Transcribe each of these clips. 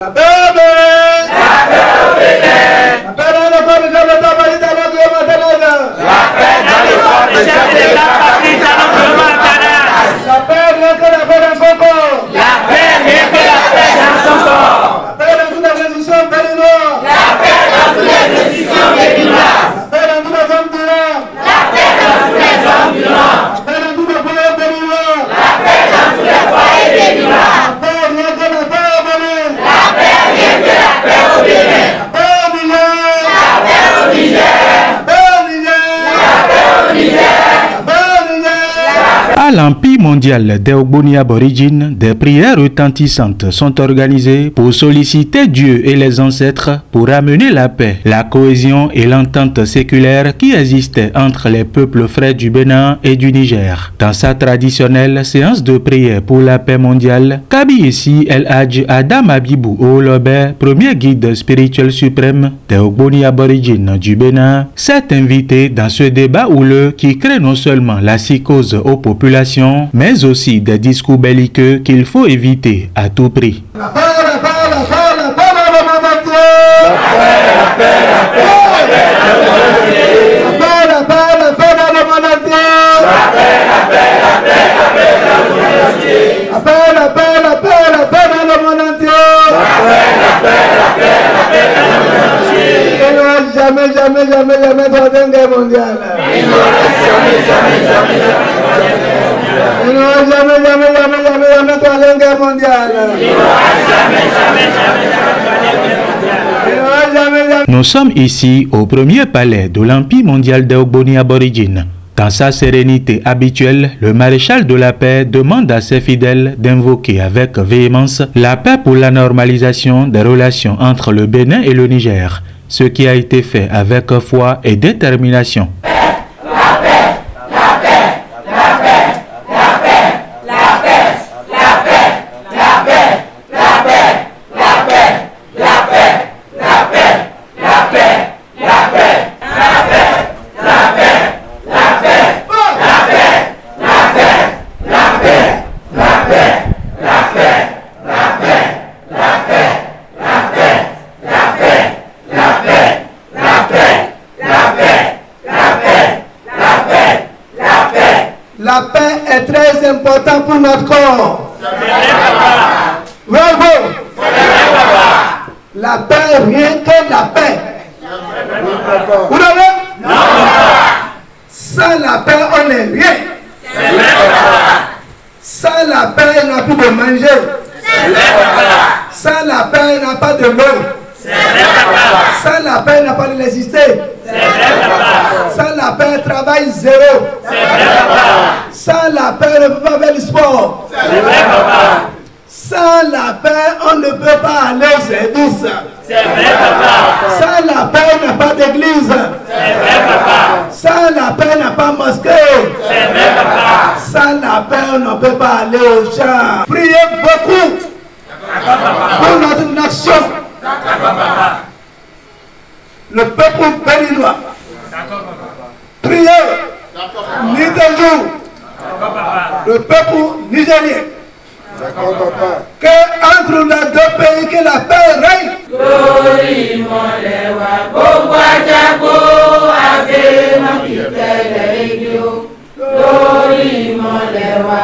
La paix au Bénin. La paix au Bénin. La paix dans le corps de l'État parisien de Matana. La paix dans le corps de l'État parisien de Matana. La paix rien que la paix dans son corps. La paix rien que la paix dans son corps. La paix dans toutes les résolutions béninoises. La paix dans toutes les résolutions béninoises. La paix dans tous les hommes du Nord. La paix dans tous les hommes du Nord. La paix dans tous les foyers béninois. La paix dans tous les foyers béninois. La paix rien que la paix au Bénin. La paix rien que la paix au Bénin. La paix au Niger. La paix au Niger. La paix au Niger. La paix au Niger. La paix au Niger. À l'Empire mondial des Ogboni aborigines, des prières retentissantes sont organisées pour solliciter Dieu et les ancêtres pour amener la paix, la cohésion et l'entente séculaire qui existait entre les peuples frères du Bénin et du Niger. Dans sa traditionnelle séance de prière pour la paix mondiale, Kabi ici El Hadj Adam Abibou Olobé, premier guide spirituel suprême des Ogboni aborigines du Bénin, s'est invité dans ce débat houleux qui crée non seulement la psychose aux populations, mais aussi des discours belliqueux qu'il faut éviter à tout prix. La paix, la paix, la paix, la paix dans le monde entier. La paix, la paix, la paix, la paix, la paix, la paix dans le monde entier. La paix, la paix, la paix, la paix dans le monde entier. La paix, la paix, la paix, la paix dans le monde entier. La paix, la paix, la paix, la paix dans le monde entier. Il n'y aura jamais, jamais, jamais, jamais troisième guerre mondiale. Il n'y aura jamais, jamais, jamais, jamais. Il n'y aura jamais, jamais, jamais, jamais, jamais troisième guerre mondiale. Il n'y aura jamais, jamais, jamais, jamais. Nous sommes ici au premier palais de l'Empire mondial des Ogboni aborigines. Dans sa sérénité habituelle, le maréchal de la paix demande à ses fidèles d'invoquer avec véhémence la paix pour la normalisation des relations entre le Bénin et le Niger, ce qui a été fait avec foi et détermination. La paix est très importante pour notre corps. Bravo. La paix, rien que la paix. Vous l'avez? Non. Sans la paix, on n'est rien. Sans la paix, on n'a plus de manger. Sans la paix, on n'a pas de l'eau. Sans la paix, on n'a pas d'électricité. Sans la paix, travail zéro. Sans la paix, on ne peut pas faire du sport. Sans la paix, on ne peut pas aller au service. Sans la paix, on n'a pas d'église. Sans la paix, on n'a pas mosquée. Sans la paix, on ne peut pas aller au champ. Priez beaucoup pour notre nation. Le peuple béninois. Priez, nuit et jour. Le peuple nigérien. Que entre les deux pays, que la paix règne. Glory molewa, bogwa jago, ave makitele egyo. Glory molewa,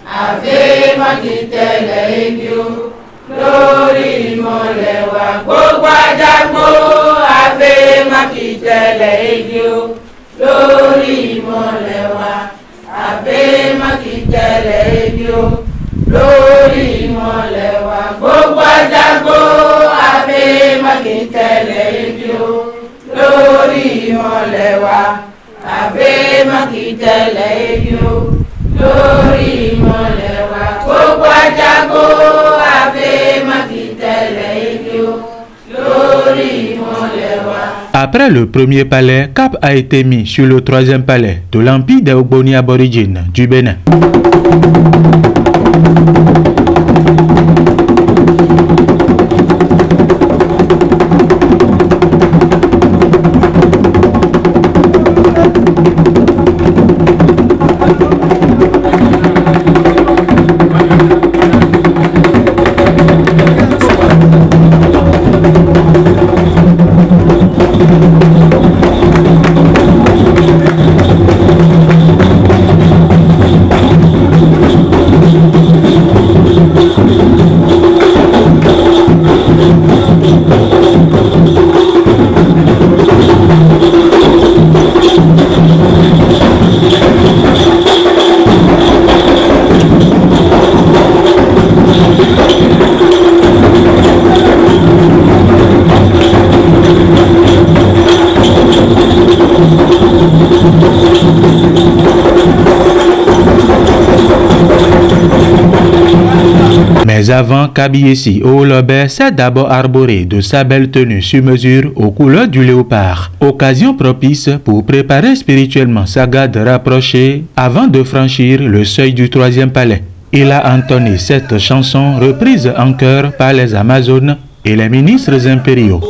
ave makitele egyo. Glory molewa, bogwa jago, ave makitele egyo. Glory molewa, ave makitele egyo. Glory molewa, bogwa jago, ave makitele egyo. Glory molewa, ave makitele egyo. Glory molewa, bogwa jago, ave makitele egyo. Glory molewa. Après le premier palais, cap a été mis sur le troisième palais de l'Empire des Ogboni aborigines du Bénin. Kabiesi Oolobe s'est d'abord arboré de sa belle tenue sur mesure aux couleurs du léopard. Occasion propice pour préparer spirituellement sa garde rapprochée avant de franchir le seuil du 3e palais. Il a entonné cette chanson reprise en chœur par les Amazones et les ministres impériaux.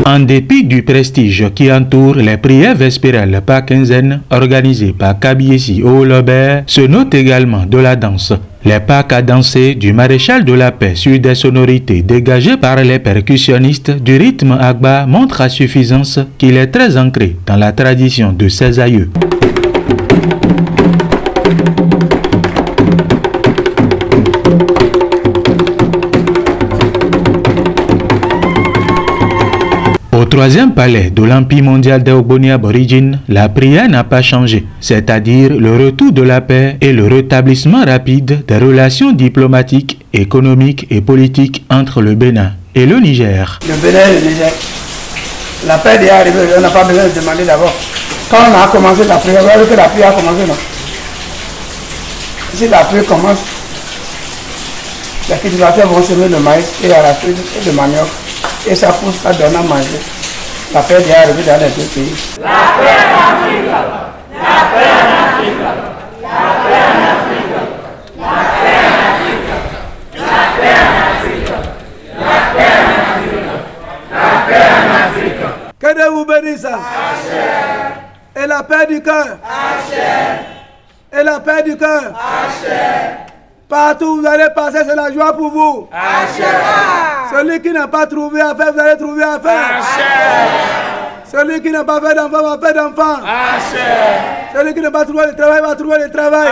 En dépit du prestige qui entoure les prières vespérales par quinzaine organisées par Kabiesi Oolobe, se note également de la danse. Les pas à danser du maréchal de la paix sur des sonorités dégagées par les percussionnistes du rythme Agba montrent à suffisance qu'il est très ancré dans la tradition de ses aïeux. Au 3e palais de l'Empire mondial des Ogboni aborigines, la prière n'a pas changé, c'est-à-dire le retour de la paix et le rétablissement rapide des relations diplomatiques, économiques et politiques entre le Bénin et le Niger. Le Bénin et le Niger, la paix est arrivée, on n'a pas besoin de demander d'abord. Quand on a commencé la prière, vous voyez que la prière a commencé, non? Si la prière commence, les cultivateurs vont semer le maïs et à la suite le manioc. Et ça pousse, ça donne à manger. La paix est arrivée dans les deux pays. La paix en Afrique. La paix en Afrique. La paix en Afrique. La paix en Afrique. La paix en Afrique. La paix en Afrique. La paix en Afrique. Que Dieu vous bénisse. Et la paix du cœur. Et la paix du cœur. Partout où vous allez passer, c'est la joie pour vous. Celui qui n'a pas trouvé à faire, vous allez trouver à faire. Celui qui n'a pas fait d'enfant va faire d'enfant. Celui qui n'a pas trouvé le travail va trouver le travail.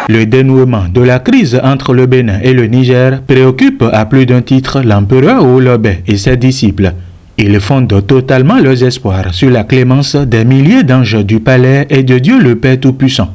Le dénouement de la crise entre le Bénin et le Niger préoccupe à plus d'un titre l'empereur Oolobe et ses disciples. Ils fondent totalement leurs espoirs sur la clémence des milliers d'anges du palais et de Dieu le Père Tout-Puissant.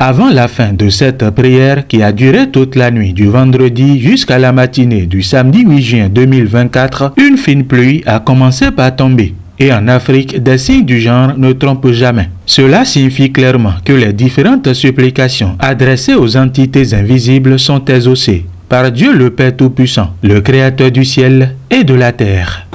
Avant la fin de cette prière qui a duré toute la nuit du vendredi jusqu'à la matinée du samedi 8 juin 2024, une fine pluie a commencé par tomber. Et en Afrique, des signes du genre ne trompent jamais. Cela signifie clairement que les différentes supplications adressées aux entités invisibles sont exaucées par Dieu le Père Tout-Puissant, le Créateur du ciel et de la terre.